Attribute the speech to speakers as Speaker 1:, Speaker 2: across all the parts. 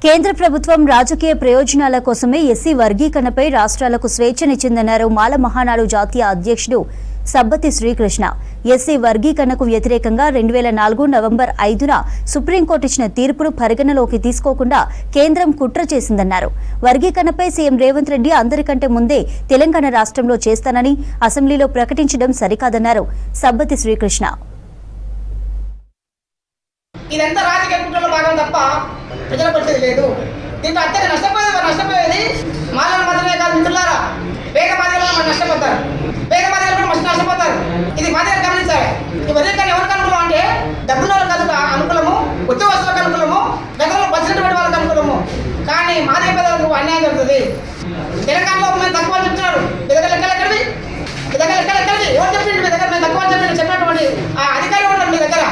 Speaker 1: కేంద్ర ప్రభుత్వం రాజకీయ ప్రయోజనాల కోసమే ఎస్సీ వర్గీకరణపై రాష్ట్రాలకు స్వేచ్ఛనిచ్చిందన్నారు మాల మహానాడు జాతీయ అధ్యక్షుడు సబ్బతి శ్రీకృష్ణ. ఎస్సీ వర్గీకరణకు వ్యతిరేకంగా 2004 నవంబర్ 5న సుప్రీంకోర్టు ఇచ్చిన తీర్పును పరిగణలోకి తీసుకోకుండా కేంద్రం కుట్ర చేసిందన్నారు. వర్గీకరణపై సీఎం రేవంత్ రెడ్డి అందరికంటే ముందే తెలంగాణ రాష్ట్రంలో చేస్తానని అసెంబ్లీలో ప్రకటించడం సరికాదన్నారు సబ్బతి శ్రీకృష్ణ.
Speaker 2: ఇదంతా రాజకీయ కుట్రలో భాగం తప్ప ప్రజలకు వచ్చేది లేదు. దీంట్లో అత్యంత నష్టపోయేది మాలల మధ్యనే కాదు మిత్రులారా, వేగ మాదిరిలో మనం నష్టపోతారు, వేగ మాదిరిలో కూడా మస్తు నష్టపోతారు. ఇది మాదిరి గమనించాలి. ఈ వర్గీకరణ ఎవరికి అనుకూలం అంటే డబ్బుల వాళ్ళకి అనుకూలము, ఉద్యోగస్తులకు అనుకూలము, గతంలో బడ్జెట్ పెట్టి వాళ్ళకి అనుకూలము. కానీ మాదిరి పేదలకు అన్యాయం జరుగుతుంది. తెలంగాణలో మేము తక్కువ చెప్తున్నారు, మీ దగ్గర లెక్కలెక్కడివి, మీ దగ్గర లెక్కలెక్కడివి ఎవరు చెప్పింది, మీ దగ్గర మేము తక్కువ చెప్పినటువంటి ఆ అధికారులు ఉన్నారు మీ దగ్గర.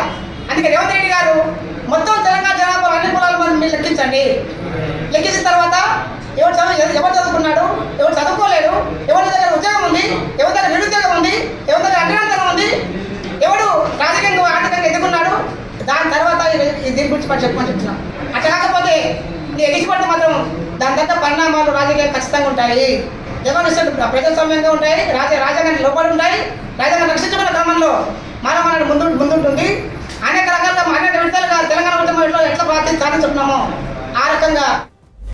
Speaker 2: అందుకే రేవంత్ రెడ్డి గారు మొత్తం తెలంగాణ జనాభా అన్ని కులాలు మీరు లెక్కించండి. లెక్కించిన తర్వాత ఎవరు చదువుకున్నాడు, ఎవరు చదువుకోలేడు, ఎవరి దగ్గర ఉద్యోగం ఉంది, ఎవరి దగ్గర నిరుద్యోగం ఉంది, ఎవరి దగ్గర అగ్రవంతరం ఉంది, ఎవడు రాజకీయంగా ఆర్థికంగా ఎదుగున్నాడు, దాని తర్వాత దీని గురించి మనం చెప్పుతున్నాం. అట్లా కాకపోతే ఇది ఎగిసిపడితే మాత్రం దాని తగ్గ పరిణామాలు రాజకీయాలు ఖచ్చితంగా ఉంటాయి. జగన్ ప్రజాస్వామ్యంగా ఉంటాయి, రాజ్యాంగానికి లోపడి ఉంటాయి. రాజ్యాంగం రక్షించుకున్న క్రమంలో మనం ముందుంటుంది. అనేక రకాలుగా అనేక విడతలుగా తెలంగాణ ఉద్యమంలో ఎట్లా సాధించుకున్నామో ఆ రకంగా